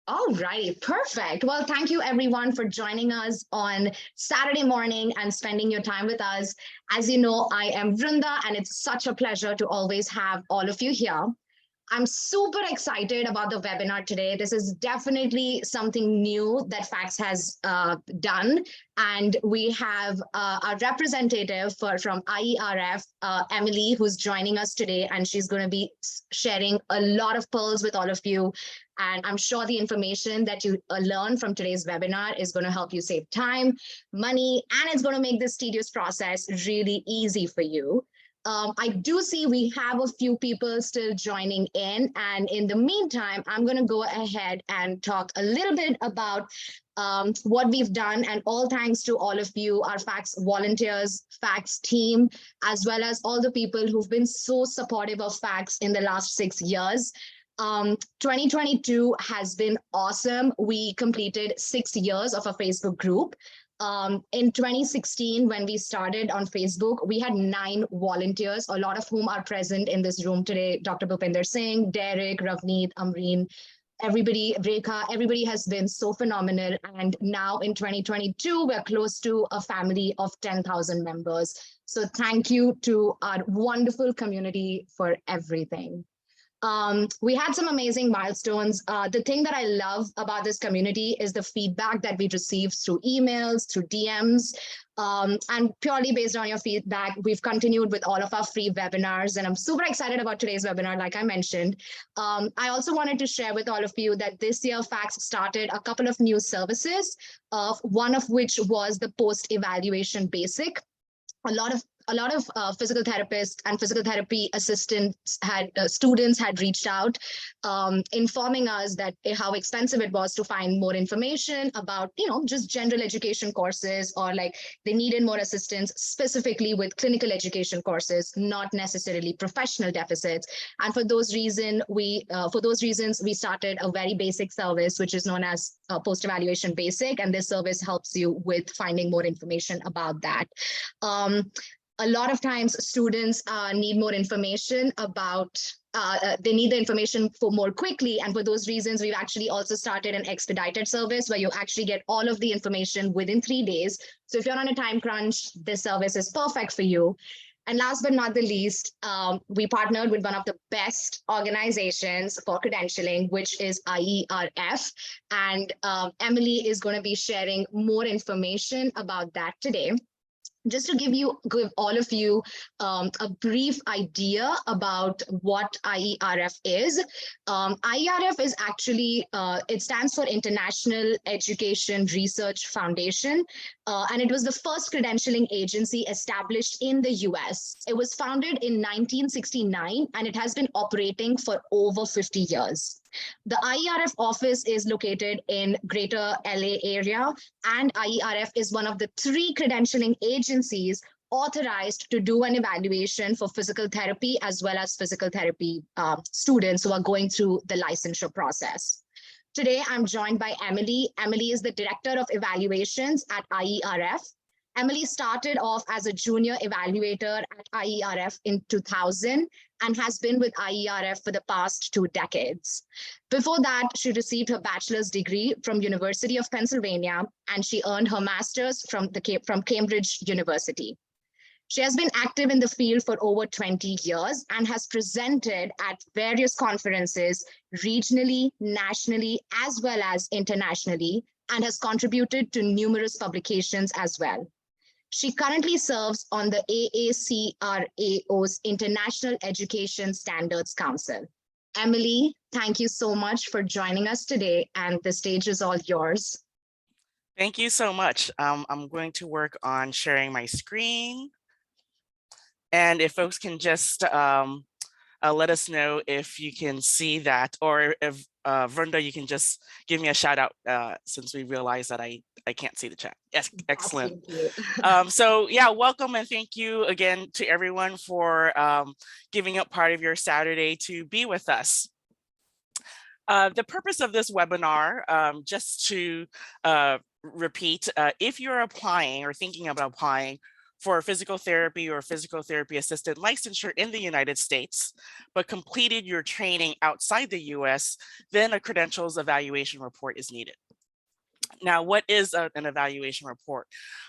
All righty, perfect. Well, thank you everyone for joining us on Saturday morning and spending your time with us. As you know, I am Vrunda, and it's such a pleasure to always have all of you here. I'm super excited about the webinar today. This is definitely something new that FACS has done. And we have a representative from IERF, Emily, who's joining us today. And she's going to be sharing a lot of pearls with all of you. And I'm sure the information that you learn from today's webinar is going to help you save time, money, and it's going to make this tedious process really easy for you. I do see we have a few people still joining in. And in the meantime, I'm going to go ahead and talk a little bit about what we've done. And all thanks to all of you, our FACS volunteers, FACS team, as well as all the people who've been so supportive of FACS in the last 6 years. 2022 has been awesome. We completed 6 years of a Facebook group. In 2016, when we started on Facebook, we had 9 volunteers, a lot of whom are present in this room today. Dr. Bhupinder Singh, Derek, Ravneet, Amreen, everybody, Rekha, everybody has been so phenomenal. And now in 2022, we're close to a family of 10,000 members. So thank you to our wonderful community for everything. We had some amazing milestones. The thing that I love about this community is the feedback that we receive through emails, through DMs, and purely based on your feedback, we've continued with all of our free webinars, and I'm super excited about today's webinar, like I mentioned. I also wanted to share with all of you that this year FACS started a couple of new services, one of which was the post-evaluation basic. A lot of physical therapists and physical therapy assistants had students had reached out, informing us that how expensive it was to find more information about, just general education courses, or like they needed more assistance specifically with clinical education courses, not necessarily professional deficits. And for those reasons, we started a very basic service, which is known as post-evaluation basic. And this service helps you with finding more information about that. A lot of times students need more information about, they need the information for more quickly. And for those reasons, we've actually also started an expedited service where you actually get all of the information within 3 days. So if you're on a time crunch, this service is perfect for you. And last but not the least, we partnered with one of the best organizations for credentialing, which is IERF. And Emily is going to be sharing more information about that today. Just to give all of you a brief idea about what IERF is. IERF is actually, it stands for International Education Research Foundation, and it was the first credentialing agency established in the US. It was founded in 1969, and it has been operating for over 50 years. The IERF office is located in Greater LA area, and IERF is one of the 3 credentialing agencies authorized to do an evaluation for physical therapy, as well as physical therapy students who are going through the licensure process. Today, I'm joined by Emily. Emily is the Director of Evaluations at IERF. Emily started off as a junior evaluator at IERF in 2000 and has been with IERF for the past 2 decades. Before that, she received her bachelor's degree from University of Pennsylvania, and she earned her master's from Cambridge University. She has been active in the field for over 20 years and has presented at various conferences regionally, nationally, as well as internationally, and has contributed to numerous publications as well. She currently serves on the AACRAO's International Education Standards Council. Emily, thank you so much for joining us today, and the stage is all yours. Thank you so much. I'm going to work on sharing my screen. And if folks can just let us know if you can see that, or if Vrunda, you can just give me a shout out since we realized that I can't see the chat. Yes, excellent. So yeah, welcome and thank you again to everyone for giving up part of your Saturday to be with us. The purpose of this webinar, just to repeat, if you're applying or thinking about applying for physical therapy or physical therapy assisted licensure in the United States, but completed your training outside the US, then a credentials evaluation report is needed. Now, what is an evaluation report?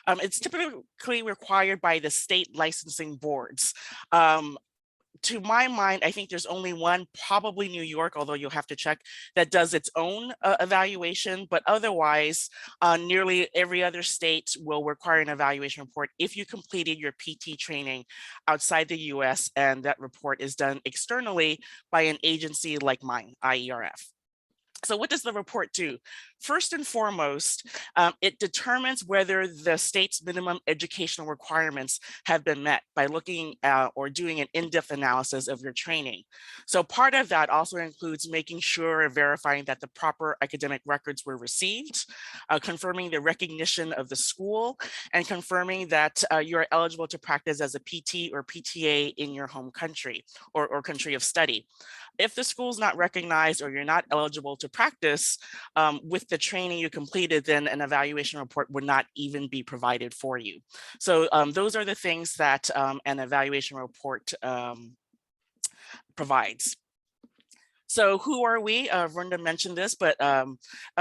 It's typically required by the state licensing boards. To my mind, I think there's only one, probably New York, although you'll have to check, that does its own evaluation. But otherwise, nearly every other state will require an evaluation report if you completed your PT training outside the US, and that report is done externally by an agency like mine, IERF. So what does the report do? First and foremost, it determines whether the state's minimum educational requirements have been met by looking or doing an in-depth analysis of your training. So part of that also includes making sure and verifying that the proper academic records were received, confirming the recognition of the school, and confirming that you're eligible to practice as a PT or PTA in your home country or country of study. If the school's not recognized or you're not eligible to practice with the training you completed, then an evaluation report would not even be provided for you. So those are the things that an evaluation report provides. So who are we? Rhonda mentioned this, but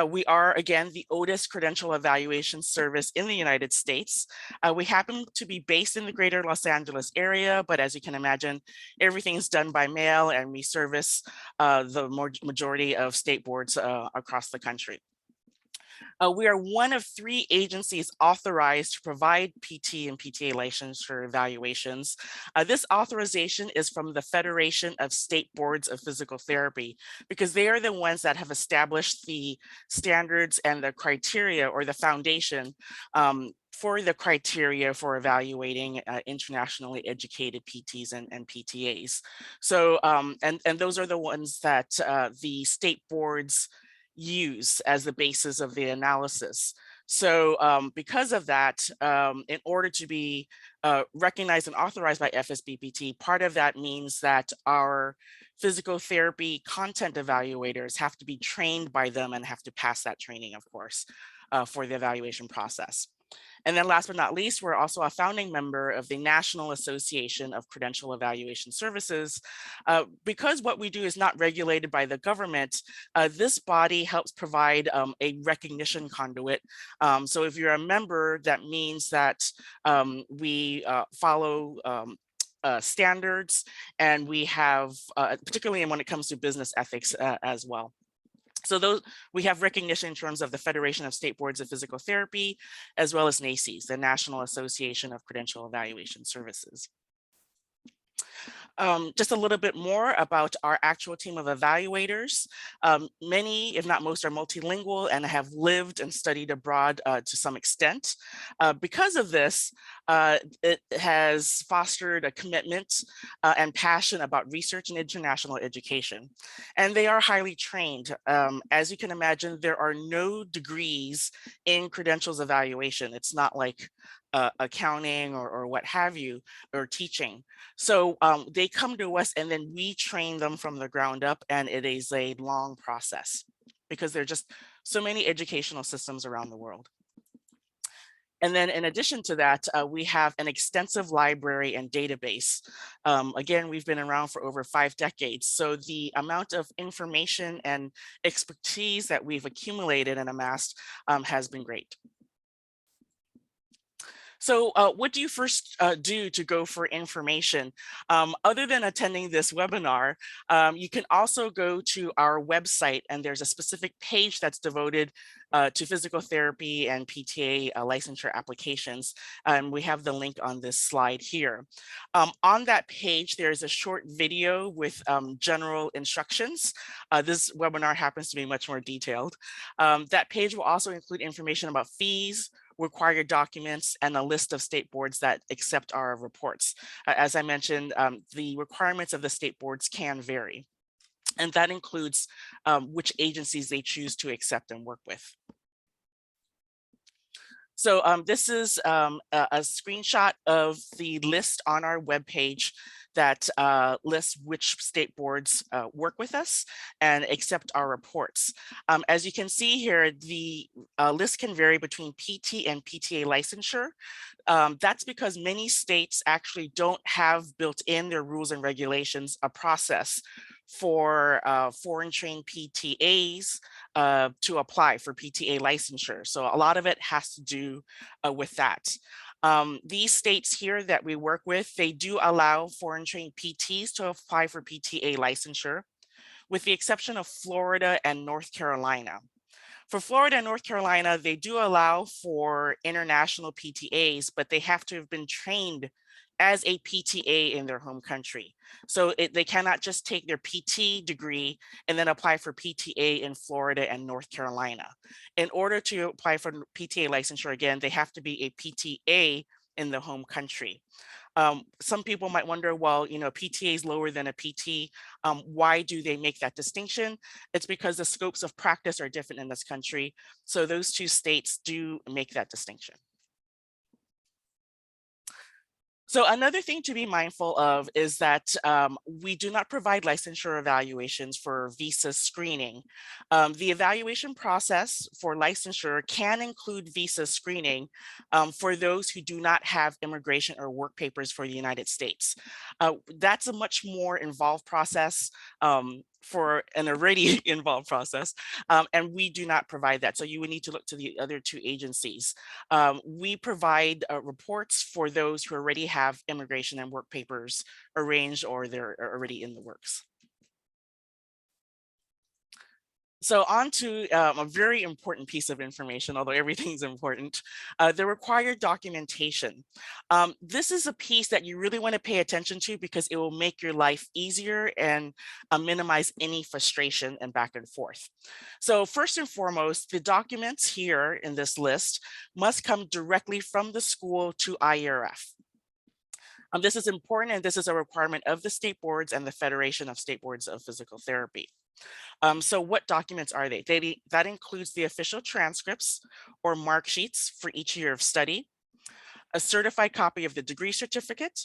we are, again, the oldest credential evaluation service in the United States. We happen to be based in the greater Los Angeles area, but as you can imagine, everything's done by mail, and we service the majority of state boards across the country. We are one of 3 agencies authorized to provide PT and PTA licensure evaluations. This authorization is from the Federation of State Boards of Physical Therapy, because they are the ones that have established the standards and the criteria, or the foundation for the criteria for evaluating internationally educated PTs and PTAs. So, and those are the ones that the state boards use as the basis of the analysis. So because of that, in order to be recognized and authorized by FSBPT, part of that means that our physical therapy content evaluators have to be trained by them and have to pass that training, of course, for the evaluation process. And then last but not least, we're also a founding member of the National Association of Credential Evaluation Services. Because what we do is not regulated by the government, this body helps provide a recognition conduit. So if you're a member, that means that we follow standards, and we have, particularly when it comes to business ethics as well. So those, we have recognition in terms of the Federation of State Boards of Physical Therapy, as well as NACES, the National Association of Credential Evaluation Services. Just a little bit more about our actual team of evaluators. Many, if not most, are multilingual and have lived and studied abroad to some extent. Because of this, it has fostered a commitment and passion about research and international education. And they are highly trained. As you can imagine, there are no degrees in credentials evaluation. It's not like accounting or what have you, or teaching. So they come to us, and then we train them from the ground up, and it is a long process because there are just so many educational systems around the world. And then in addition to that, we have an extensive library and database. Again, we've been around for over 5 decades. So the amount of information and expertise that we've accumulated and amassed has been great. So what do you first do to go for information? Other than attending this webinar, you can also go to our website, and there's a specific page that's devoted to physical therapy and PTA licensure applications. We have the link on this slide here. On that page, there's a short video with general instructions. This webinar happens to be much more detailed. That page will also include information about fees, required documents, and a list of state boards that accept our reports. As I mentioned, the requirements of the state boards can vary, and that includes which agencies they choose to accept and work with. So this is a screenshot of the list on our webpage that lists which state boards work with us and accept our reports. As you can see here, the list can vary between PT and PTA licensure. That's because many states actually don't have built in their rules and regulations a process for foreign trained PTAs to apply for PTA licensure. So a lot of it has to do with that. These states here that we work with, they do allow foreign trained PTs to apply for PTA licensure, with the exception of Florida and North Carolina. For Florida and North Carolina, they do allow for international PTAs, but they have to have been trained as a PTA in their home country. So they cannot just take their PT degree and then apply for PTA in Florida and North Carolina. In order to apply for PTA licensure, again, they have to be a PTA in the home country. Some people might wonder, well, PTA is lower than a PT. Why do they make that distinction? It's because the scopes of practice are different in this country. So those two states do make that distinction. So another thing to be mindful of is that we do not provide licensure evaluations for visa screening. The evaluation process for licensure can include visa screening for those who do not have immigration or work papers for the United States. That's a much more involved process for an already involved process, and we do not provide that. So you would need to look to the other two agencies. We provide reports for those who already have immigration and work papers arranged or they're already in the works. So on to a very important piece of information, although everything's important, the required documentation. This is a piece that you really want to pay attention to because it will make your life easier and minimize any frustration and back and forth. So first and foremost, the documents here in this list must come directly from the school to IERF. This is important, and this is a requirement of the state boards and the Federation of State Boards of Physical Therapy. So what documents are they? That includes the official transcripts or mark sheets for each year of study, a certified copy of the degree certificate,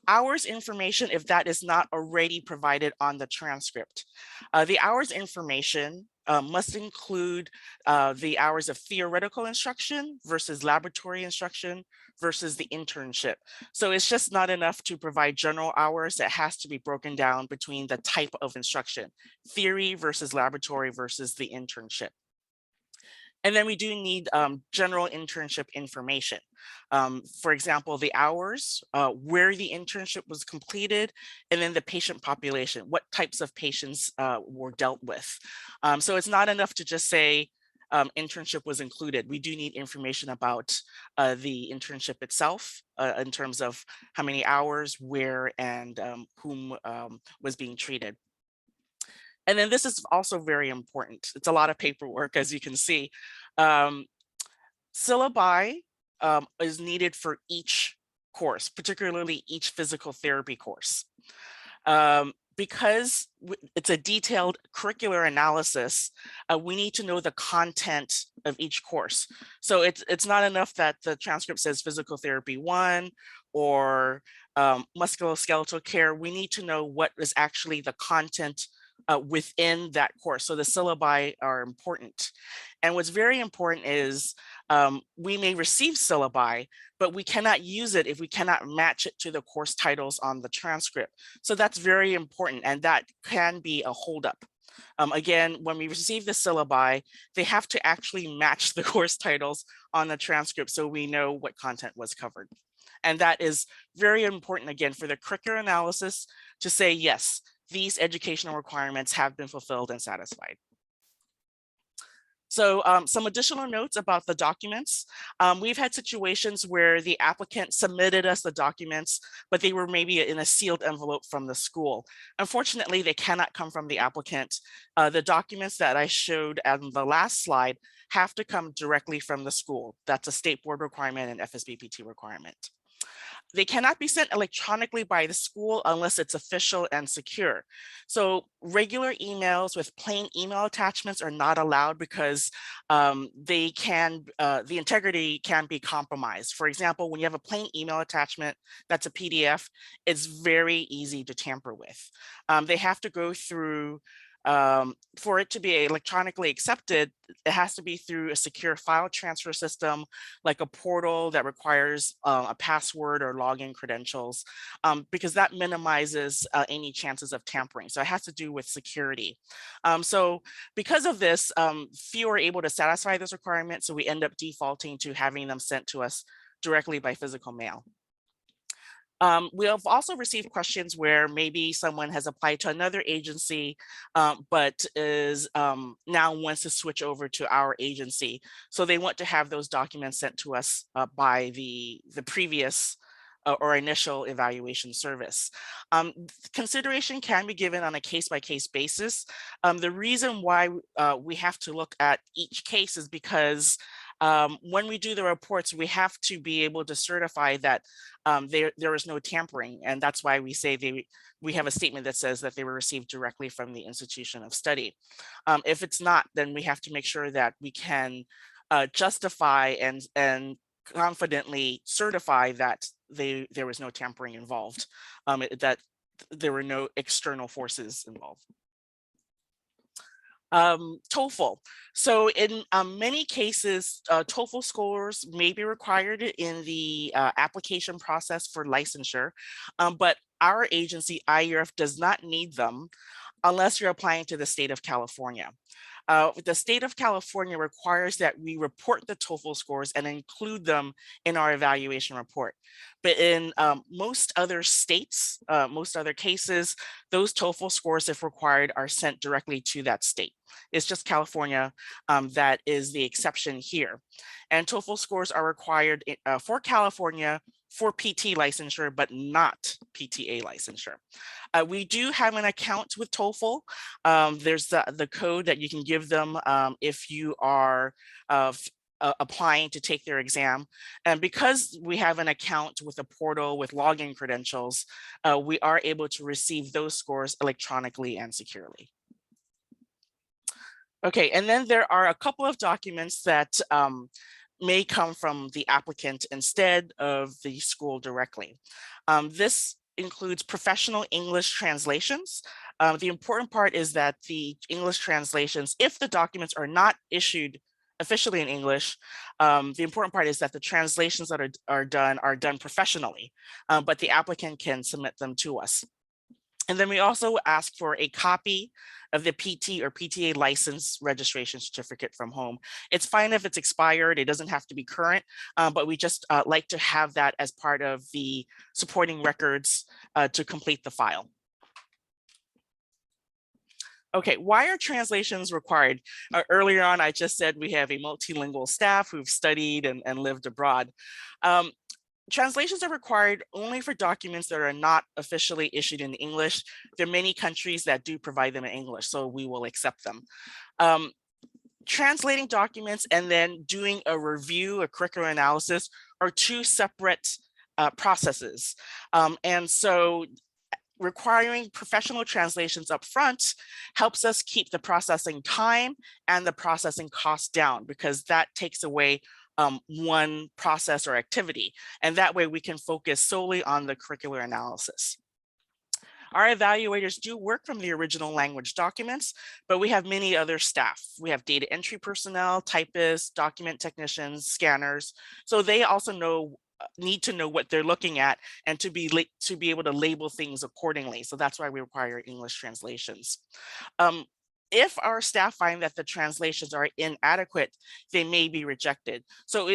hours information if that is not already provided on the transcript. The hours information must include the hours of theoretical instruction versus laboratory instruction versus the internship. So it's just not enough to provide general hours. It has to be broken down between the type of instruction, theory versus laboratory versus the internship. And then we do need general internship information. For example, the hours, where the internship was completed, and then the patient population, what types of patients were dealt with. So it's not enough to just say internship was included. We do need information about the internship itself in terms of how many hours, where, and whom was being treated. And then this is also very important. It's a lot of paperwork, as you can see. Syllabi is needed for each course, particularly each physical therapy course. Because it's a detailed curricular analysis, we need to know the content of each course. So it's not enough that the transcript says physical therapy 1 or musculoskeletal care. We need to know what is actually the content within that course. So the syllabi are important. And what's very important is we may receive syllabi, but we cannot use it if we cannot match it to the course titles on the transcript. So that's very important, and that can be a holdup. Again, when we receive the syllabi, they have to actually match the course titles on the transcript so we know what content was covered. And that is very important, again, for the curricular analysis to say, yes, these educational requirements have been fulfilled and satisfied. So some additional notes about the documents. We've had situations where the applicant submitted us the documents, but they were maybe in a sealed envelope from the school. Unfortunately, they cannot come from the applicant. The documents that I showed on the last slide have to come directly from the school. That's a state board requirement and FSBPT requirement. they cannot be sent electronically by the school unless it's official and secure. So regular emails with plain email attachments are not allowed because the integrity can be compromised. For example, when you have a plain email attachment that's a PDF, it's very easy to tamper with. They have to go through for it to be electronically accepted, it has to be through a secure file transfer system, like a portal that requires a password or login credentials, because that minimizes any chances of tampering. So it has to do with security. So because of this, few are able to satisfy this requirement. So we end up defaulting to having them sent to us directly by physical mail. We have also received questions where maybe someone has applied to another agency, but is now wants to switch over to our agency. So they want to have those documents sent to us by the previous or initial evaluation service. Consideration can be given on a case-by-case basis. The reason why we have to look at each case is because when we do the reports, we have to be able to certify that there is no tampering. And that's why we say we have a statement that says that they were received directly from the institution of study. If it's not, then we have to make sure that we can justify and confidently certify that there was no tampering involved, that there were no external forces involved. TOEFL. So in many cases, TOEFL scores may be required in the application process for licensure, but our agency, IERF, does not need them unless you're applying to the state of California. The state of California requires that we report the TOEFL scores and include them in our evaluation report. But in most other states, most other cases, those TOEFL scores, if required, are sent directly to that state. It's just California that is the exception here. And TOEFL scores are required for California for PT licensure, but not PTA licensure. We do have an account with TOEFL. There's the code that you can give them if you are applying to take their exam. And because we have an account with a portal with login credentials, we are able to receive those scores electronically and securely. Okay, and then there are a couple of documents that may come from the applicant instead of the school directly. This includes professional English translations. The important part is that the English translations, if the documents are not issued officially in English, the important part is that the translations that are done professionally, but the applicant can submit them to us. And then we also ask for a copy of the PT or PTA license registration certificate from home. It's fine if it's expired, it doesn't have to be current, but we just like to have that as part of the supporting records to complete the file. Okay, why are translations required? Earlier on, I just said we have a multilingual staff who've studied and lived abroad. Translations are required only for documents that are not officially issued in English. There are many countries that do provide them in English, so we will accept them. Translating documents and then doing a review, a curricular analysis, are two separate processes. And so requiring professional translations up front helps us keep the processing time and the processing cost down, because that takes away one process or activity. And that way we can focus solely on the curricular analysis. Our evaluators do work from the original language documents, but we have many other staff. We have data entry personnel, typists, document technicians, scanners. So they also need to know what they're looking at and to be able to label things accordingly. So that's why we require English translations. If our staff find that the translations are inadequate, they may be rejected. So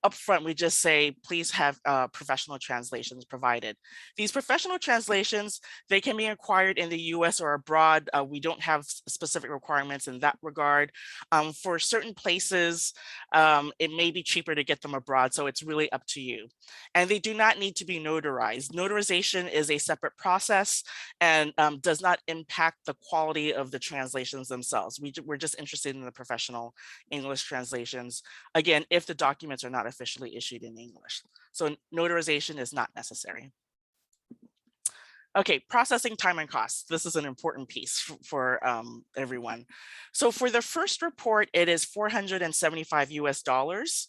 upfront, we just say, please have professional translations provided. These professional translations, they can be acquired in the US or abroad. We don't have specific requirements in that regard. For certain places, it may be cheaper to get them abroad, so it's really up to you. And they do not need to be notarized. Notarization is a separate process and does not impact the quality of the translation translations themselves. We're just interested in the professional English translations. Again, if the documents are not officially issued in English. So notarization is not necessary. Okay, processing time and costs. This is an important piece for everyone. So for the first report, it is $475 US.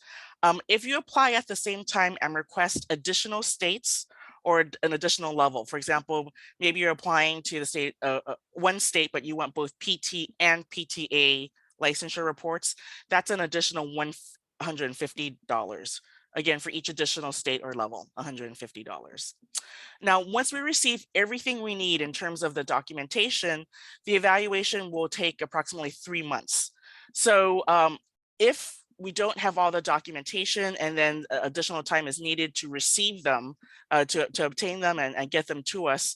If you apply at the same time and request additional states or an additional level, for example, maybe you're applying to the state, one state, but you want both PT and PTA licensure reports, that's an additional $150. Again, for each additional state or level, $150. Now, once we receive everything we need in terms of the documentation, the evaluation will take approximately 3 months. So if we don't have all the documentation and then additional time is needed to receive them, to obtain them and get them to us,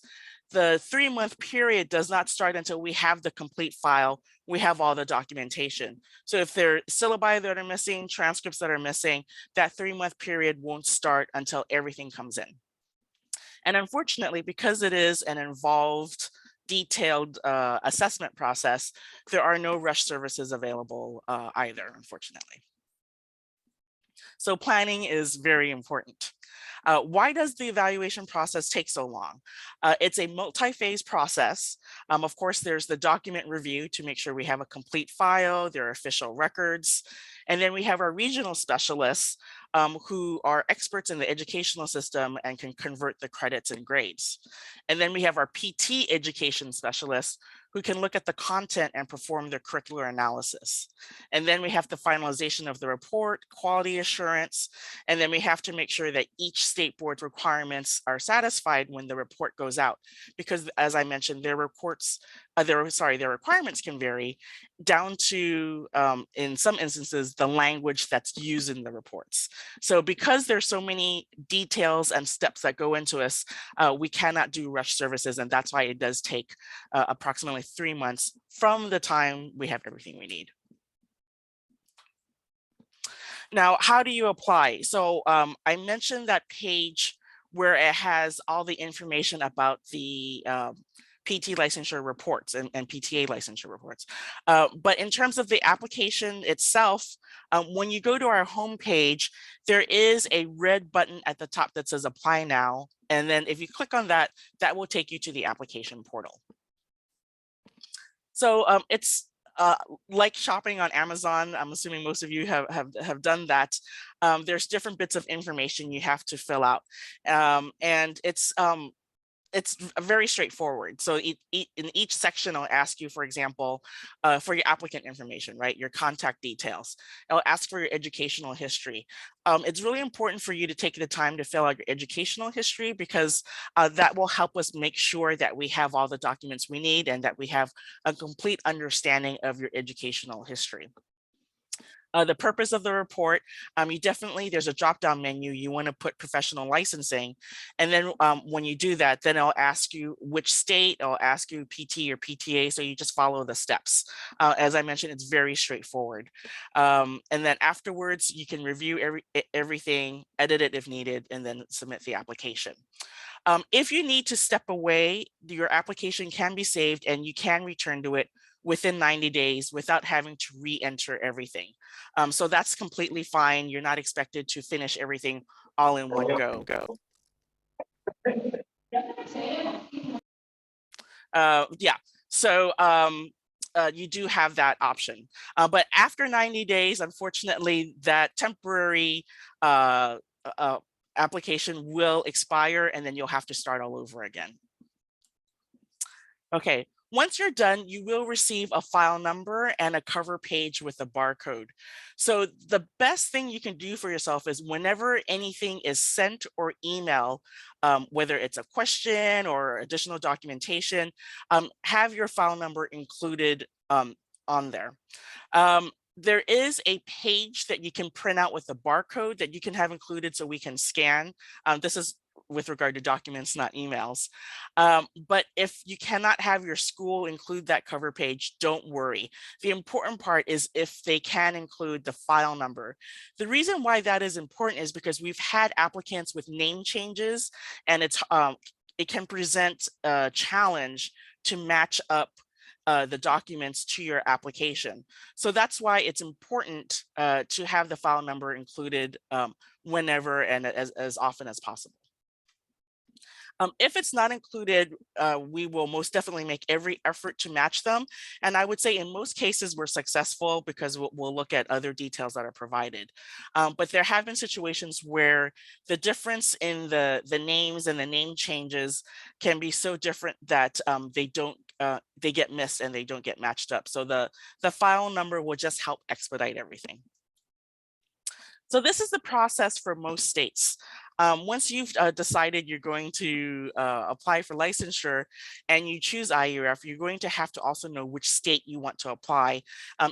the 3-month period does not start until we have the complete file, we have all the documentation. So if there are syllabi that are missing, transcripts that are missing, that 3-month period won't start until everything comes in. And unfortunately, because it is an involved, detailed assessment process, there are no rush services available either, unfortunately. So planning is very important. Why does the evaluation process take so long? It's a multi-phase process. Of course, there's the document review to make sure we have a complete file, there are official records. And then we have our regional specialists who are experts in the educational system and can convert the credits and grades. And then we have our PT education specialists who can look at the content and perform their curricular analysis. And then we have the finalization of the report, quality assurance, and then we have to make sure that each state board's requirements are satisfied when the report goes out. Because as I mentioned, their reports, their requirements can vary down to, in some instances, the language that's used in the reports. So because there's so many details and steps that go into us, we cannot do rush services, and that's why it does take approximately 3 months from the time we have everything we need. Now, how do you apply? So I mentioned that page where it has all the information about the PT licensure reports and PTA licensure reports. But in terms of the application itself, when you go to our homepage, there is a red button at the top that says apply now. And then if you click on that, that will take you to the application portal. So it's like shopping on Amazon. I'm assuming most of you have done that. There's different bits of information you have to fill out. And it's very straightforward. So in each section, I'll ask you, for example, for your applicant information, right? Your contact details. I'll ask for your educational history. It's really important for you to take the time to fill out your educational history because that will help us make sure that we have all the documents we need and that we have a complete understanding of your educational history. The purpose of the report, there's a drop-down menu, you want to put professional licensing. And then when you do that, then it'll ask you which state, it'll ask you PT or PTA, so you just follow the steps. As I mentioned, it's very straightforward. And then afterwards, you can review everything, edit it if needed, and then submit the application. If you need to step away, your application can be saved and you can return to it within 90 days without having to re-enter everything. So that's completely fine. You're not expected to finish everything all in one go. Yeah, so you do have that option. But after 90 days, unfortunately, that temporary application will expire and then you'll have to start all over again. Okay, once you're done, you will receive a file number and a cover page with a barcode. So the best thing you can do for yourself is whenever anything is sent or emailed, whether it's a question or additional documentation, have your file number included on there. There is a page that you can print out with a barcode that you can have included so we can scan. This is with regard to documents, not emails. But if you cannot have your school include that cover page, don't worry. The important part is if they can include the file number. The reason why that is important is because we've had applicants with name changes, and it can present a challenge to match up the documents to your application. So that's why it's important to have the file number included whenever and as often as possible. If it's not included, we will most definitely make every effort to match them. And I would say in most cases, we're successful because we'll look at other details that are provided. But there have been situations where the difference in the names and the name changes can be so different that they get missed and they don't get matched up. So the file number will just help expedite everything. So this is the process for most states. Once you've decided you're going to apply for licensure and you choose IERF, you're going to have to also know which state you want to apply.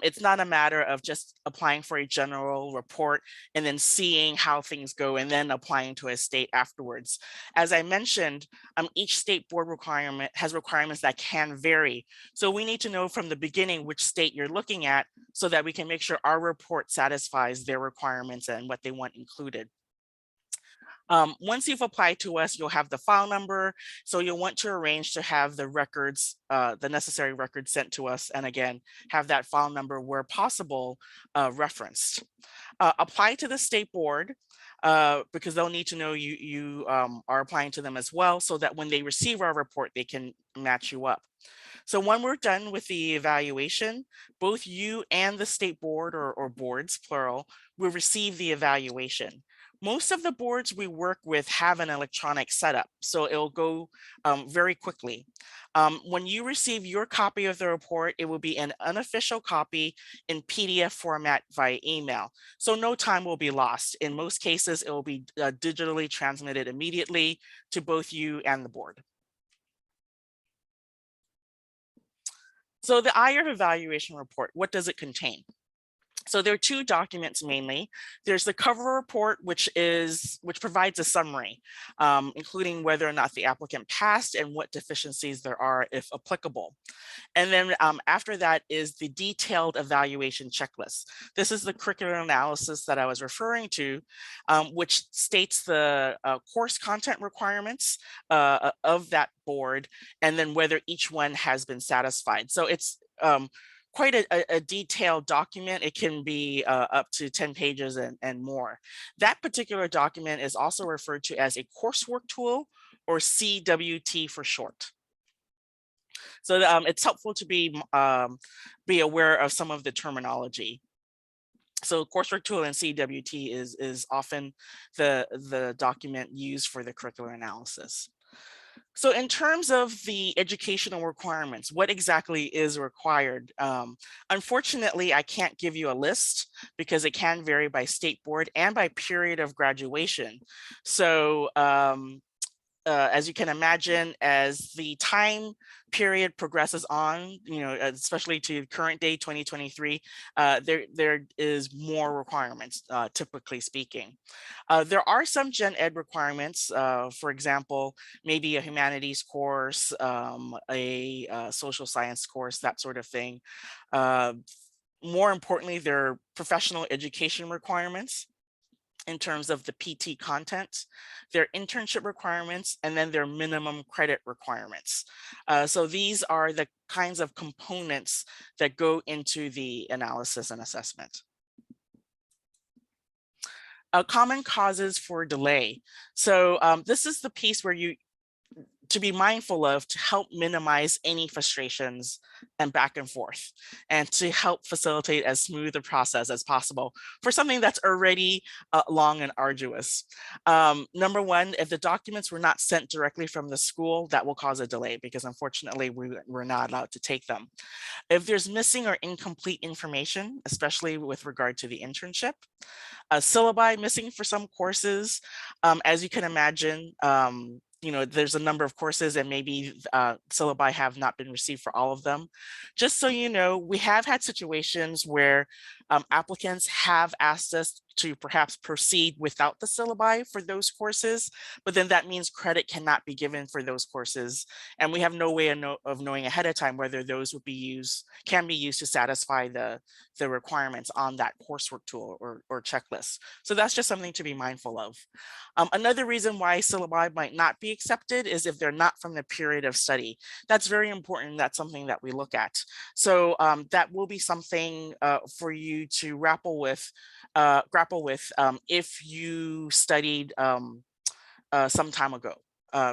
It's not a matter of just applying for a general report and then seeing how things go and then applying to a state afterwards. As I mentioned, each state board requirement has requirements that can vary. So we need to know from the beginning which state you're looking at so that we can make sure our report satisfies their requirements and what they want included. Once you've applied to us, you'll have the file number. So you'll want to arrange to have the records, the necessary records sent to us. And again, have that file number where possible referenced. Apply to the state board because they'll need to know you are applying to them as well so that when they receive our report, they can match you up. So when we're done with the evaluation, both you and the state board or boards, plural, will receive the evaluation. Most of the boards we work with have an electronic setup, so it'll go very quickly. When you receive your copy of the report, it will be an unofficial copy in PDF format via email. So no time will be lost. In most cases, it will be digitally transmitted immediately to both you and the board. So the IERF evaluation report, what does it contain? So there are two documents mainly. There's the cover report, which provides a summary, including whether or not the applicant passed and what deficiencies there are, if applicable. And then after that is the detailed evaluation checklist. This is the curriculum analysis that I was referring to, which states the course content requirements of that board, and then whether each one has been satisfied. So it's quite a detailed document. It can be up to 10 pages and more. That particular document is also referred to as a coursework tool, or CWT for short. So it's helpful to be aware of some of the terminology. So coursework tool and CWT is often the document used for the curricular analysis. So in terms of the educational requirements, what exactly is required? Unfortunately, I can't give you a list because it can vary by state board and by period of graduation. So as you can imagine, as the time period progresses on, especially to current day 2023, there is more requirements, typically speaking. There are some gen ed requirements, for example, maybe a humanities course, a social science course, that sort of thing. More importantly, there are professional education requirements in terms of the PT content, their internship requirements, and then their minimum credit requirements. So these are the kinds of components that go into the analysis and assessment. Common causes for delay. So this is the piece where to be mindful of to help minimize any frustrations and back and forth, and to help facilitate as smooth a process as possible for something that's already long and arduous. Number one, if the documents were not sent directly from the school, that will cause a delay because unfortunately we're not allowed to take them. If there's missing or incomplete information, especially with regard to the internship, syllabi missing for some courses, as you can imagine, there's a number of courses and maybe syllabi have not been received for all of them. Just so you know, we have had situations where applicants have asked us to perhaps proceed without the syllabi for those courses, but then that means credit cannot be given for those courses. And we have no way of knowing ahead of time whether those can be used to satisfy the requirements on that coursework tool or checklist. So that's just something to be mindful of. Another reason why syllabi might not be accepted is if they're not from the period of study. That's very important. That's something that we look at. So that will be something for you to grapple with if you studied some time ago,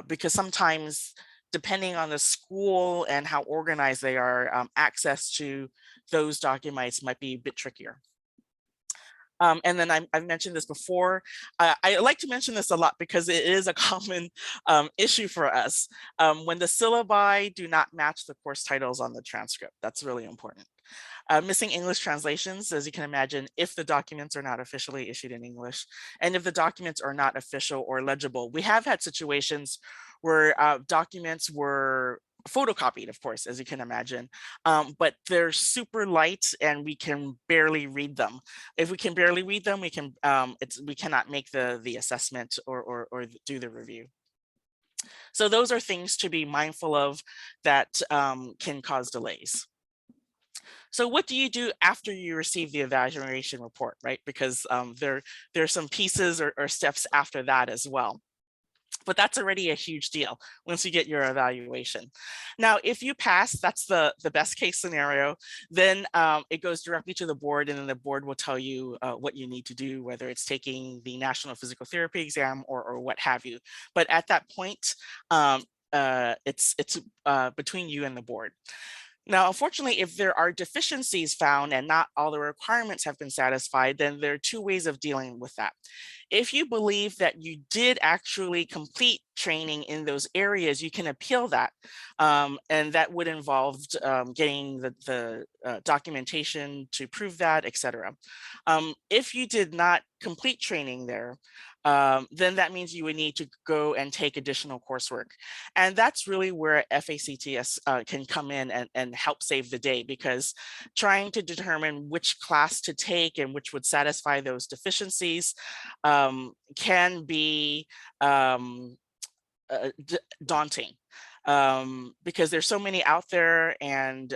because sometimes, depending on the school and how organized they are, access to those documents might be a bit trickier. And then I've mentioned this before. I like to mention this a lot because it is a common issue for us. When the syllabi do not match the course titles on the transcript, that's really important. Missing English translations, as you can imagine, if the documents are not officially issued in English, and if the documents are not official or legible. We have had situations where documents were photocopied, of course, as you can imagine, but they're super light and we can barely read them. If we can barely read them, we cannot make the assessment or do the review. So those are things to be mindful of that can cause delays. So what do you do after you receive the evaluation report, right? Because there are some pieces or steps after that as well. But that's already a huge deal once you get your evaluation. Now, if you pass, that's the best case scenario, then it goes directly to the board, and then the board will tell you what you need to do, whether it's taking the National Physical Therapy exam or what have you. But at that point, it's between you and the board. Now, unfortunately, if there are deficiencies found and not all the requirements have been satisfied, then there are two ways of dealing with that. If you believe that you did actually complete training in those areas, you can appeal that. And that would involve getting the documentation to prove that, etc. If you did not complete training there, then that means you would need to go and take additional coursework. And that's really where FACTS can come in and help save the day, because trying to determine which class to take and which would satisfy those deficiencies can be daunting, because there's so many out there, and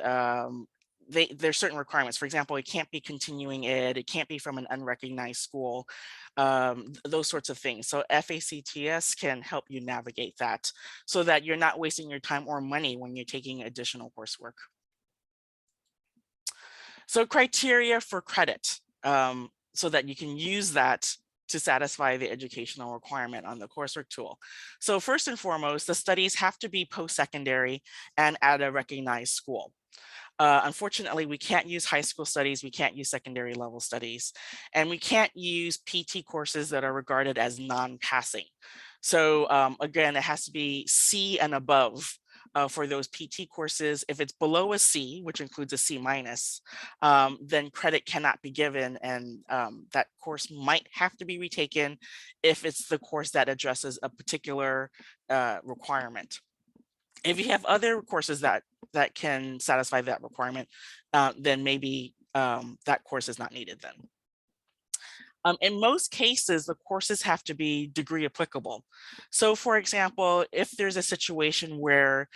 there's certain requirements. For example, it can't be continuing ed, it can't be from an unrecognized school, those sorts of things. So FACTS can help you navigate that so that you're not wasting your time or money when you're taking additional coursework. So criteria for credit, so that you can use that to satisfy the educational requirement on the coursework tool. So first and foremost, the studies have to be post-secondary and at a recognized school. Unfortunately, we can't use high school studies, we can't use secondary level studies, and we can't use PT courses that are regarded as non-passing. So again, it has to be C and above for those PT courses. If it's below a C, which includes a C minus, then credit cannot be given, and that course might have to be retaken if it's the course that addresses a particular requirement. If you have other courses that can satisfy that requirement, then maybe that course is not needed then. In most cases, the courses have to be degree applicable. So for example, if there's a situation where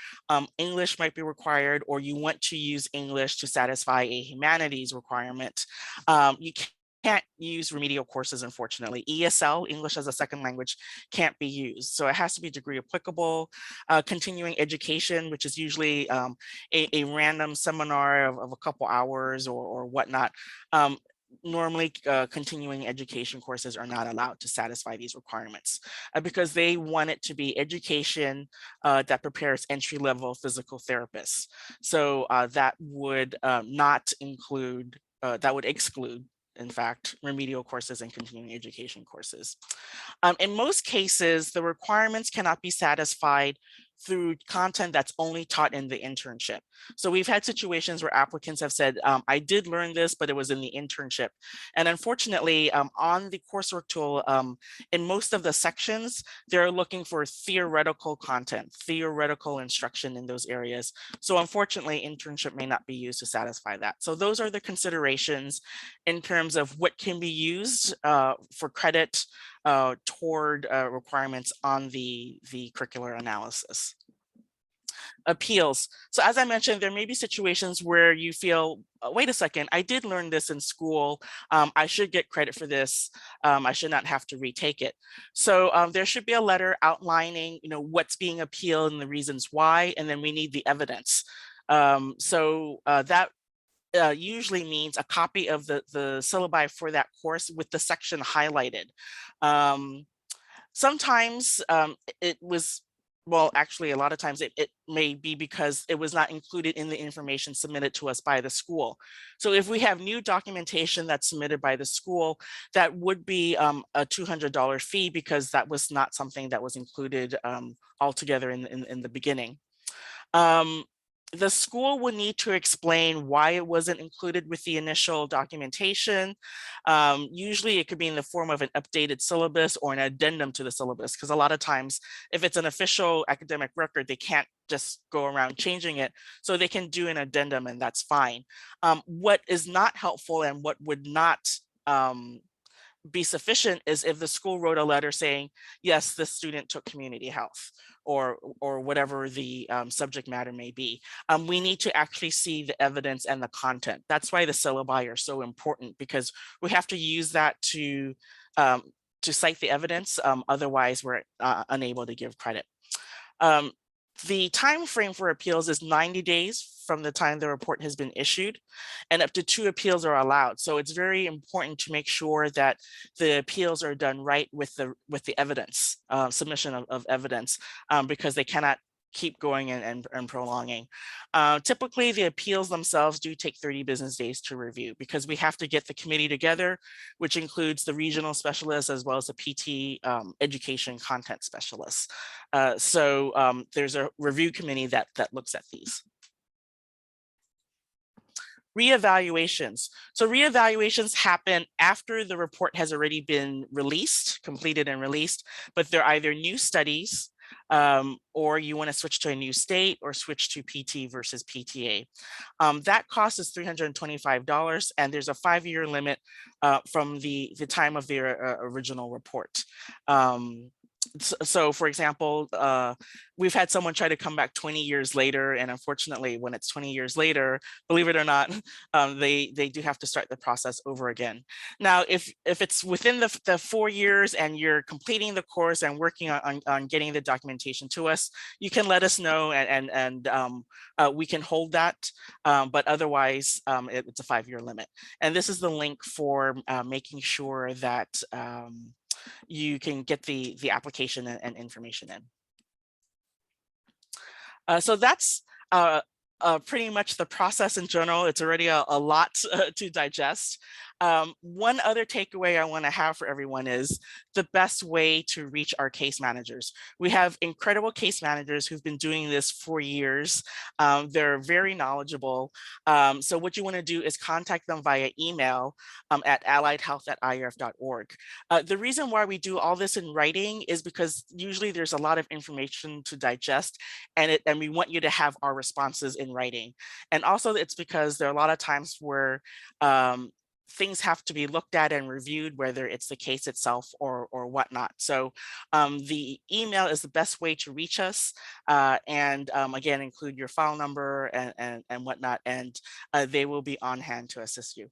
English might be required, or you want to use English to satisfy a humanities requirement, you can't use remedial courses, unfortunately. ESL, English as a second language, can't be used. So it has to be degree applicable. Continuing education, which is usually a random seminar of a couple hours or whatnot. Normally, continuing education courses are not allowed to satisfy these requirements because they want it to be education that prepares entry-level physical therapists. So that would not include, that would exclude, in fact, remedial courses and continuing education courses. In most cases, the requirements cannot be satisfied through content that's only taught in the internship. So we've had situations where applicants have said, I did learn this, but it was in the internship. And unfortunately, on the coursework tool, in most of the sections, they're looking for theoretical content, theoretical instruction in those areas. So unfortunately, internship may not be used to satisfy that. So those are the considerations in terms of what can be used for credit toward requirements on the curricular analysis. Appeals. So as I mentioned, there may be situations where you feel, wait a second, I did learn this in school. I should get credit for this. I should not have to retake it. So there should be a letter outlining, what's being appealed and the reasons why, and then we need the evidence. That usually means a copy of the syllabi for that course with the section highlighted. Sometimes it was, well, actually, a lot of times it may be because it was not included in the information submitted to us by the school. So if we have new documentation that's submitted by the school, that would be a $200 fee because that was not something that was included altogether in the beginning. The school will need to explain why it wasn't included with the initial documentation. Usually it could be in the form of an updated syllabus or an addendum to the syllabus, because a lot of times if it's an official academic record, they can't just go around changing it. So they can do an addendum and that's fine. What is not helpful and what would not be sufficient is if the school wrote a letter saying, yes, this student took community health or whatever the subject matter may be. We need to actually see the evidence and the content. That's why the syllabi are so important, because we have to use that to cite the evidence. Otherwise, we're unable to give credit. The time frame for appeals is 90 days from the time the report has been issued, and up to 2 appeals are allowed. So it's very important to make sure that the appeals are done right with the evidence, submission of evidence, because they cannot keep going and prolonging. Typically, the appeals themselves do take 30 business days to review, because we have to get the committee together, which includes the regional specialists as well as the PT education content specialists. So there's a review committee that looks at these. Reevaluations. So reevaluations happen after the report has already been released, completed and released, but they're either new studies, or you want to switch to a new state or switch to PT versus PTA. That cost is $325, and there's a 5-year limit from the time of the original report. So for example, we've had someone try to come back 20 years later, and unfortunately, when it's 20 years later, believe it or not, they do have to start the process over again. Now, if it's within the 4 years and you're completing the course and working on getting the documentation to us, you can let us know, and we can hold that. But otherwise, it's a 5-year limit. And this is the link for making sure that you can get the application and information in. So that's pretty much the process in general. It's already a lot to digest. One other takeaway I want to have for everyone is the best way to reach our case managers. We have incredible case managers who've been doing this for years. They're very knowledgeable. So what you want to do is contact them via email at alliedhealth@ierf.org. The reason why we do all this in writing is because usually there's a lot of information to digest, and we want you to have our responses in writing. And also it's because there are a lot of times where things have to be looked at and reviewed, whether it's the case itself or whatnot. So the email is the best way to reach us, and again, include your file number and whatnot, and they will be on hand to assist you.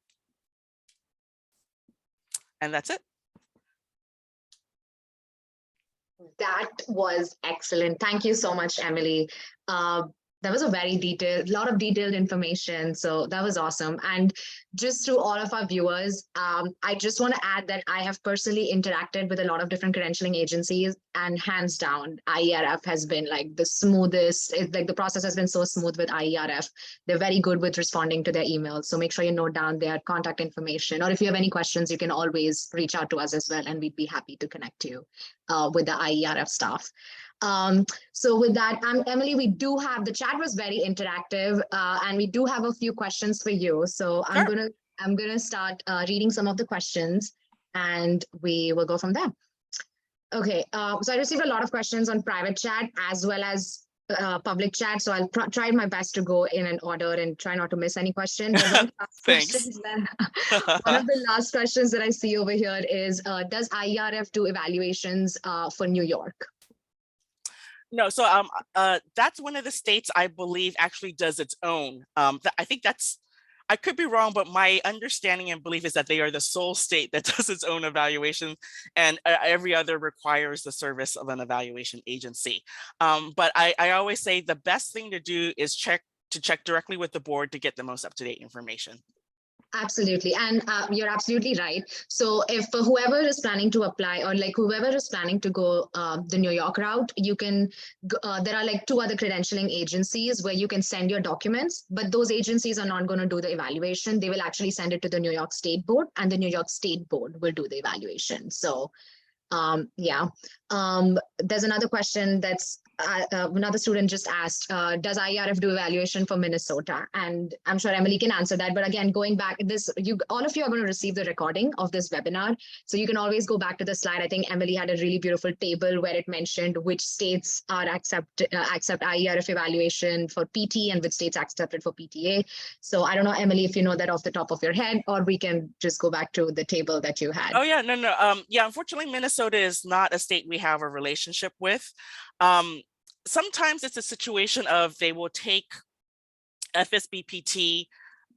And that's it. That was excellent. Thank you so much, Emily. That was a very lot of detailed information. So that was awesome. And just to all of our viewers, I just want to add that I have personally interacted with a lot of different credentialing agencies, and hands down, IERF has been like the smoothest. Like the process has been so smooth with IERF. They're very good with responding to their emails. So make sure you note down their contact information, or if you have any questions, you can always reach out to us as well, and we'd be happy to connect you with the IERF staff. So with that, Emily, we do have, the chat was very interactive, and we do have a few questions for you. So Sure. I'm gonna start reading some of the questions, and we will go from there. Okay, so I received a lot of questions on private chat as well as public chat. So I'll try my best to go in an order and try not to miss any question. But one of the last questions one of the last questions that I see over here is, does IERF do evaluations for New York? No, so that's one of the states I believe actually does its own. I think that's, I could be wrong, but my understanding and belief is that they are the sole state that does its own evaluation, and every other requires the service of an evaluation agency. But I always say the best thing to do is check directly with the board to get the most up-to-date information. Absolutely. And you're absolutely right. So if whoever is planning to apply, or like whoever is planning to go the New York route, you can, there are like 2 other credentialing agencies where you can send your documents, but those agencies are not going to do the evaluation. They will actually send it to the New York State Board, and the New York State Board will do the evaluation. So yeah. There's another question that's another student just asked, does IERF do evaluation for Minnesota? And I'm sure Emily can answer that. But again, going back, all of you are going to receive the recording of this webinar. So you can always go back to the slide. I think Emily had a really beautiful table where it mentioned which states are accept IERF evaluation for PT and which states accept it for PTA. So I don't know, Emily, if you know that off the top of your head, or we can just go back to the table that you had. Oh yeah, no. Yeah, unfortunately, Minnesota is not a state we have a relationship with. Sometimes it's a situation of they will take FSBPT,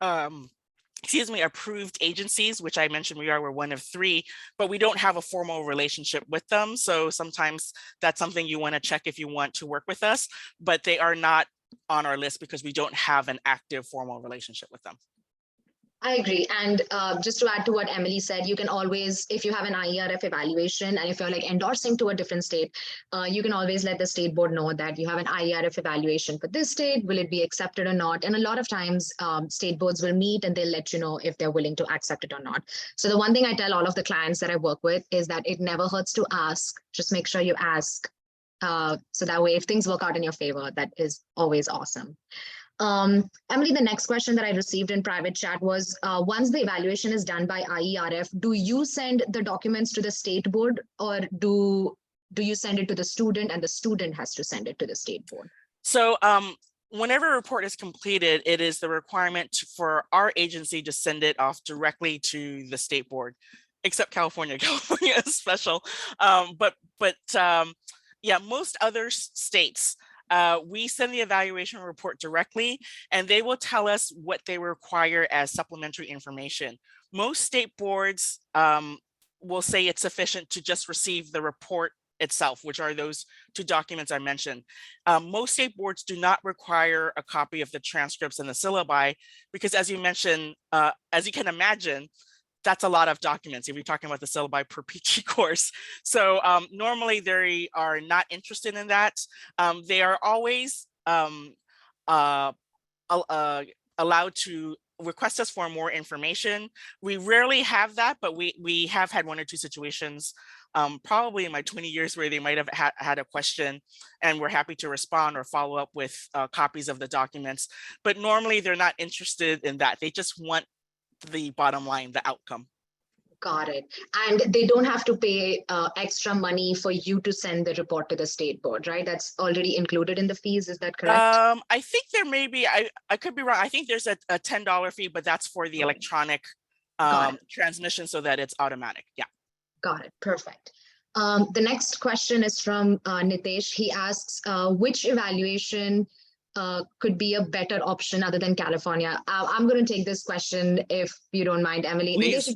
approved agencies, which I mentioned we're one of 3, but we don't have a formal relationship with them. So sometimes that's something you want to check if you want to work with us, but they are not on our list because we don't have an active formal relationship with them. I agree. And just to add to what Emily said, you can always, if you have an IERF evaluation and if you're like endorsing to a different state, you can always let the state board know that you have an IERF evaluation for this state. Will it be accepted or not? And a lot of times state boards will meet and they'll let you know if they're willing to accept it or not. So the one thing I tell all of the clients that I work with is that it never hurts to ask. Just make sure you ask. So that way, if things work out in your favor, that is always awesome. Emily, the next question that I received in private chat was, once the evaluation is done by IERF, do you send the documents to the state board, or do you send it to the student and the student has to send it to the state board? So whenever a report is completed, it is the requirement for our agency to send it off directly to the state board, except California. California is special. Yeah, most other states, we send the evaluation report directly, and they will tell us what they require as supplementary information. Most state boards will say it's sufficient to just receive the report itself, which are those 2 documents I mentioned. Most state boards do not require a copy of the transcripts and the syllabi, because as you mentioned, as you can imagine, that's a lot of documents if you're talking about the syllabi per PT course. So normally they are not interested in that. They are always allowed to request us for more information. We rarely have that, but we have had 1 or 2 situations, probably in my 20 years, where they might have had a question, and we're happy to respond or follow up with copies of the documents. But normally they're not interested in that. They just want the bottom line, the outcome. Got it. And they don't have to pay extra money for you to send the report to the state board, right? That's already included in the fees. Is that correct? I think there may be, I could be wrong. I think there's a $10 fee, but that's for the electronic transmission so that it's automatic. Yeah. Got it. Perfect. The next question is from Nitesh. He asks, which evaluation could be a better option other than California? I'm going to take this question if you don't mind, Emily. Please.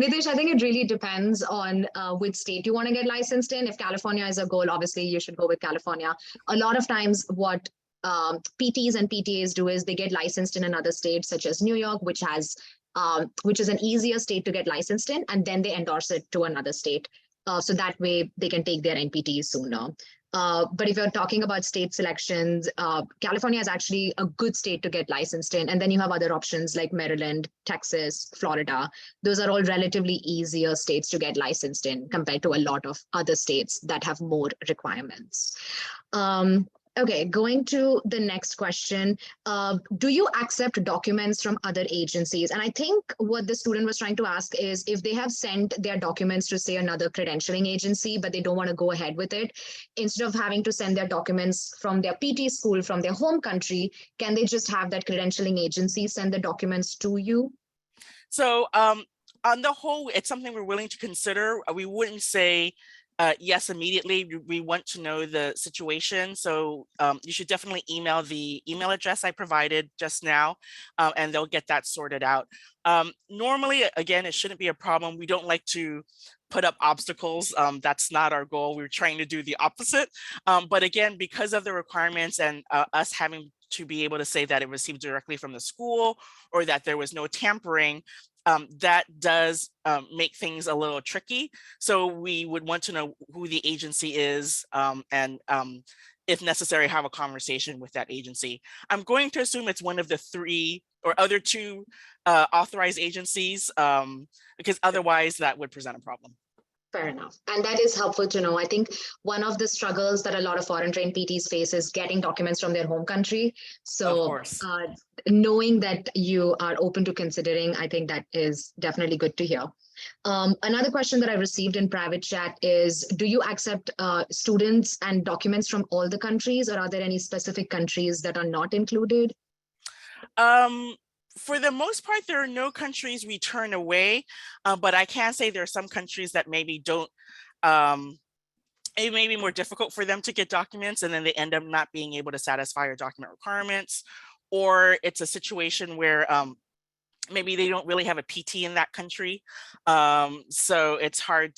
Nitesh, I think it really depends on which state you want to get licensed in. If California is a goal, obviously you should go with California. A lot of times what PTs and PTAs do is they get licensed in another state, such as New York, which is an easier state to get licensed in, and then they endorse it to another state. So that way they can take their NPTE sooner. But if you're talking about state selections, California is actually a good state to get licensed in. And then you have other options like Maryland, Texas, Florida. Those are all relatively easier states to get licensed in compared to a lot of other states that have more requirements. Okay, going to the next question. Do you accept documents from other agencies? And I think what the student was trying to ask is if they have sent their documents to, say, another credentialing agency, but they don't want to go ahead with it, instead of having to send their documents from their PT school, from their home country, can they just have that credentialing agency send the documents to you? So on the whole, it's something we're willing to consider. We wouldn't say yes immediately. We want to know the situation. So you should definitely email the email address I provided just now, and they'll get that sorted out. Normally, again, it shouldn't be a problem. We don't like to put up obstacles. That's not our goal. We're trying to do the opposite. But again, because of the requirements and us having to be able to say that it received directly from the school or that there was no tampering, that does make things a little tricky. So we would want to know who the agency is, and if necessary, have a conversation with that agency. I'm going to assume it's one of the 3 or other 2 authorized agencies, because otherwise that would present a problem. Fair enough. And that is helpful to know. I think one of the struggles that a lot of foreign trained PTs face is getting documents from their home country. So knowing that you are open to considering, I think that is definitely good to hear. Another question that I received in private chat is, do you accept students and documents from all the countries, or are there any specific countries that are not included? For the most part, there are no countries we turn away, but I can say there are some countries that maybe don't, it may be more difficult for them to get documents, and then they end up not being able to satisfy our document requirements, or it's a situation where maybe they don't really have a PT in that country. So it's hard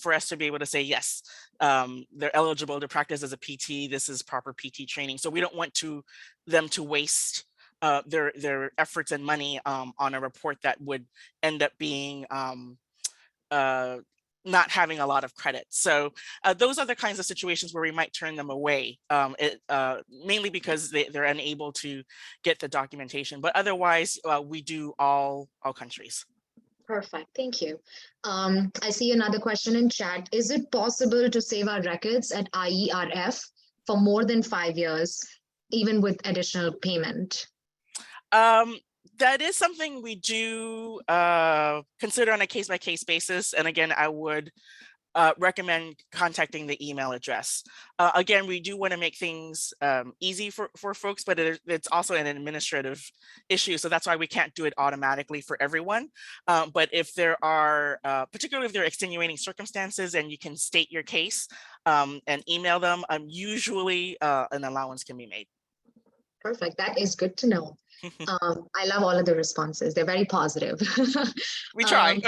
for us to be able to say, yes, they're eligible to practice as a PT. This is proper PT training. So we don't want them to waste their efforts and money on a report that would end up being not having a lot of credit. So those are the kinds of situations where we might turn them away, mainly because they're unable to get the documentation. But otherwise, we do all countries. Perfect. Thank you. I see another question in chat. Is it possible to save our records at IERF for more than 5 years, even with additional payment? That is something we do consider on a case-by-case basis. And again, I would recommend contacting the email address. Again, we do want to make things easy for folks, but it's also an administrative issue. So that's why we can't do it automatically for everyone. But if there are, particularly if there are extenuating circumstances and you can state your case and email them, usually an allowance can be made. Perfect. That is good to know. I love all of the responses. They're very positive. We try.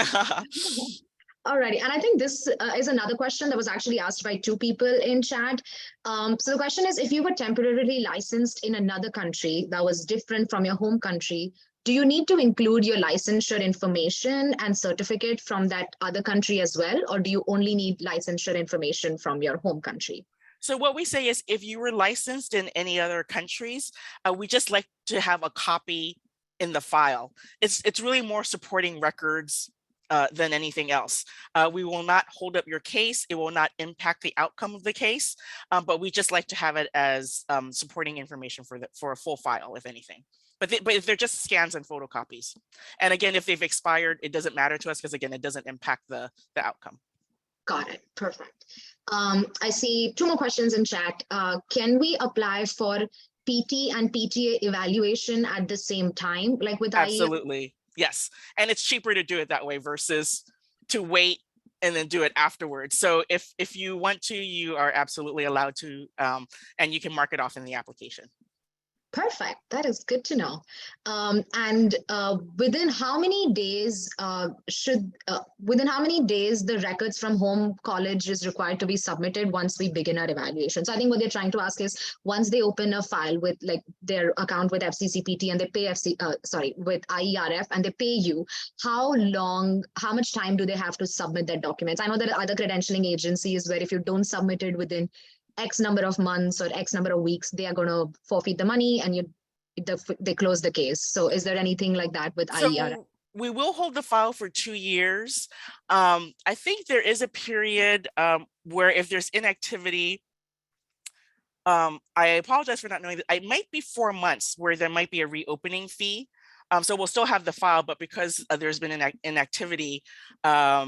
Alrighty, and I think this is another question that was actually asked by 2 people in chat. So the question is, if you were temporarily licensed in another country that was different from your home country, do you need to include your licensure information and certificate from that other country as well, or do you only need licensure information from your home country? So what we say is, if you were licensed in any other countries, we just like to have a copy in the file. It's really more supporting records than anything else. We will not hold up your case. It will not impact the outcome of the case, but we just like to have it as supporting information for a full file, if anything. But if they're just scans and photocopies. And again, if they've expired, it doesn't matter to us because again, it doesn't impact the outcome. Got it. Perfect. I see 2 more questions in chat. Can we apply for PT and PTA evaluation at the same time, like with IE? Absolutely. Yes. And it's cheaper to do it that way versus to wait and then do it afterwards. So if you want to, you are absolutely allowed to, and you can mark it off in the application. Perfect. That is good to know. And within how many days the records from home college is required to be submitted once we begin our evaluation? So I think what they're trying to ask is, once they open a file with like their account with FCCPT and they pay with IERF and they pay you, how much time do they have to submit their documents? I know there are other credentialing agencies where if you don't submit it within X number of months or X number of weeks, they are going to forfeit the money and they close the case. So is there anything like that with IERF? So we will hold the file for 2 years. I think there is a period where if there's inactivity, I apologize for not knowing that. It might be 4 months where there might be a reopening fee. So we'll still have the file, but because there's been an inactivity, there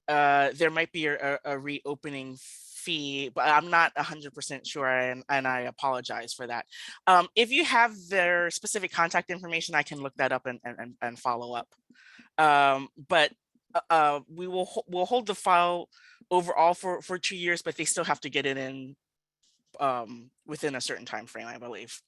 might be a reopening fee, but I'm not 100% sure, and I apologize for that. If you have their specific contact information, I can look that up and follow up. But we'll hold the file overall for 2 years, but they still have to get it in within a certain time frame, I believe.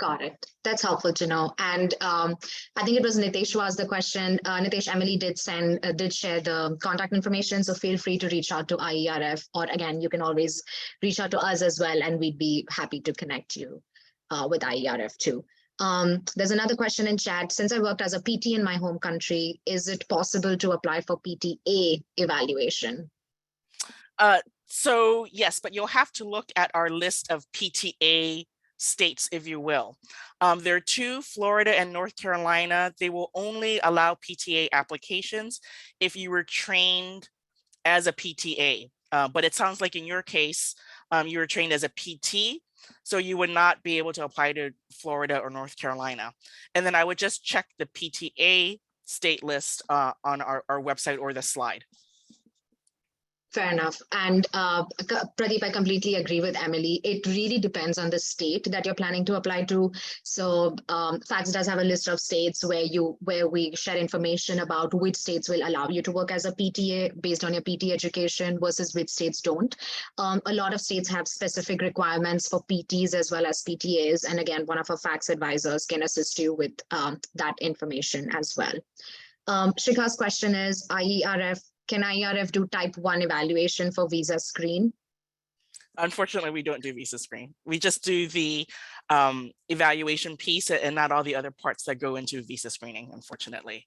Got it. That's helpful to know. And I think it was Nitesh who asked the question. Nitesh, Emily did share the contact information, so feel free to reach out to IERF, or again, you can always reach out to us as well, and we'd be happy to connect you with IERF too. There's another question in chat. Since I worked as a PT in my home country, is it possible to apply for PTA evaluation? So yes, but you'll have to look at our list of PTA states, if you will. There are 2, Florida and North Carolina. They will only allow PTA applications if you were trained as a PTA. But it sounds like in your case, you were trained as a PT, so you would not be able to apply to Florida or North Carolina. And then I would just check the PTA state list on our website or the slide. Fair enough. And Pradeep, I completely agree with Emily. It really depends on the state that you're planning to apply to. So FACTS does have a list of states where we share information about which states will allow you to work as a PTA based on your PT education versus which states don't. A lot of states have specific requirements for PTs as well as PTAs. And again, one of our FACTS advisors can assist you with that information as well. Shikha's question is, can IERF do type 1 evaluation for visa screen? Unfortunately, we don't do visa screen. We just do the evaluation piece and not all the other parts that go into visa screening, unfortunately.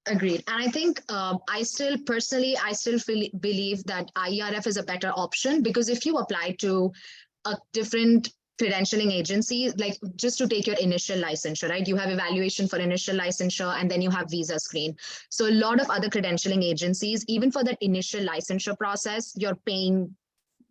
Agreed. And I think I still believe that IERF is a better option, because if you apply to a different credentialing agency, like just to take your initial licensure, right? You have evaluation for initial licensure, and then you have visa screen. So a lot of other credentialing agencies, even for that initial licensure process, you're paying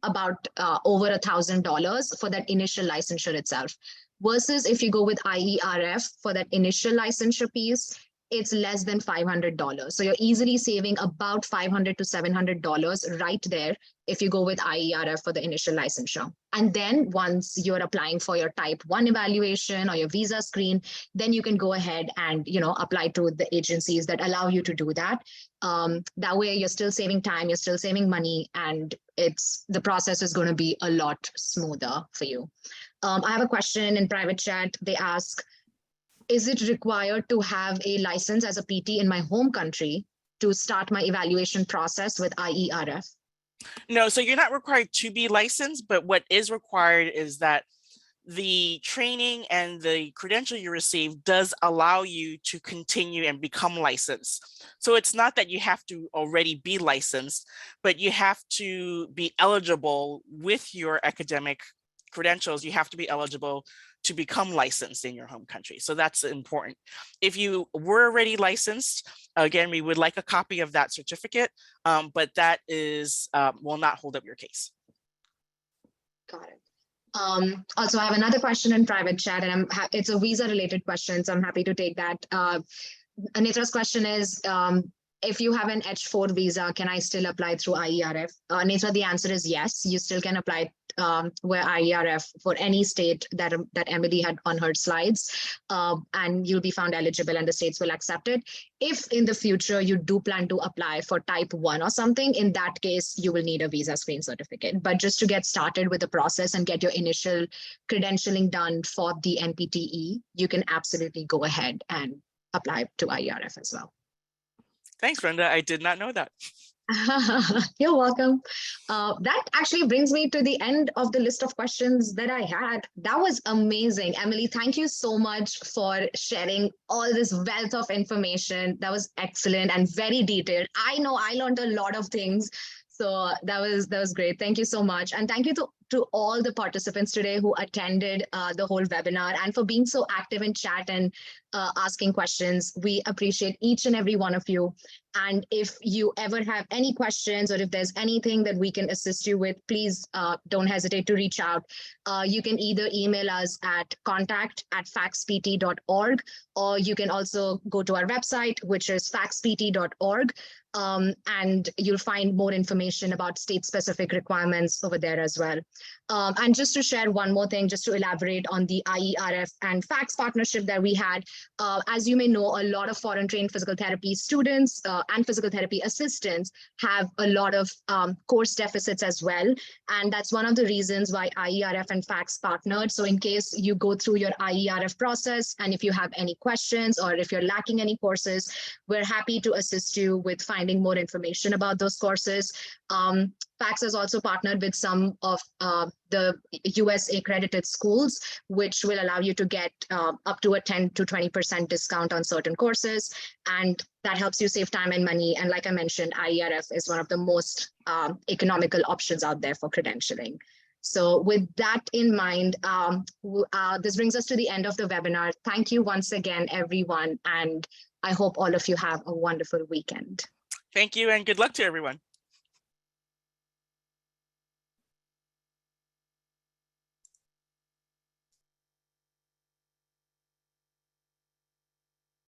about over $1,000 for that initial licensure itself. Versus if you go with IERF for that initial licensure piece, it's less than $500. So you're easily saving about $500 to $700 right there if you go with IERF for the initial licensure. And then once you're applying for your type 1 evaluation or your visa screen, then you can go ahead and apply to the agencies that allow you to do that. That way you're still saving time, you're still saving money, and the process is going to be a lot smoother for you. I have a question in private chat. They ask, is it required to have a license as a PT in my home country to start my evaluation process with IERF? No, so you're not required to be licensed, but what is required is that the training and the credential you receive does allow you to continue and become licensed. So it's not that you have to already be licensed, but you have to be eligible with your academic credentials. You have to be eligible to become licensed in your home country. So that's important. If you were already licensed, again, we would like a copy of that certificate, but that will not hold up your case. Got it. Also, I have another question in private chat, and it's a visa related question, so I'm happy to take that. Anitra's question is, if you have an H4 visa, can I still apply through IERF? Nitra, the answer is yes. You still can apply where IERF for any state that Emily had on her slides, and you'll be found eligible and the states will accept it. If in the future you do plan to apply for type 1 or something, in that case, you will need a visa screen certificate. But just to get started with the process and get your initial credentialing done for the NPTE, you can absolutely go ahead and apply to IERF as well. Thanks, Brenda. I did not know that. You're welcome. That actually brings me to the end of the list of questions that I had. That was amazing. Emily, thank you so much for sharing all this wealth of information. That was excellent and very detailed. I know I learned a lot of things So that was great. Thank you so much. And thank you to all the participants today who attended the whole webinar and for being so active in chat and asking questions. We appreciate each and every one of you. And if you ever have any questions or if there's anything that we can assist you with, please don't hesitate to reach out. You can either email us at contact@faxpt.org, or you can also go to our website, which is faxpt.org. And you'll find more information about state-specific requirements over there as well. And just to share one more thing, just to elaborate on the IERF and FACS partnership that we had, as you may know, a lot of foreign trained physical therapy students and physical therapy assistants have a lot of course deficits as well. And that's one of the reasons why IERF and FACS partnered. So in case you go through your IERF process, and if you have any questions or if you're lacking any courses, we're happy to assist you with finding more information about those courses. FACS has also partnered with some of the US accredited schools, which will allow you to get up to a 10 to 20% discount on certain courses. And that helps you save time and money. And like I mentioned, IERF is one of the most economical options out there for credentialing. So with that in mind, this brings us to the end of the webinar. Thank you once again, everyone. And I hope all of you have a wonderful weekend. Thank you and good luck to everyone.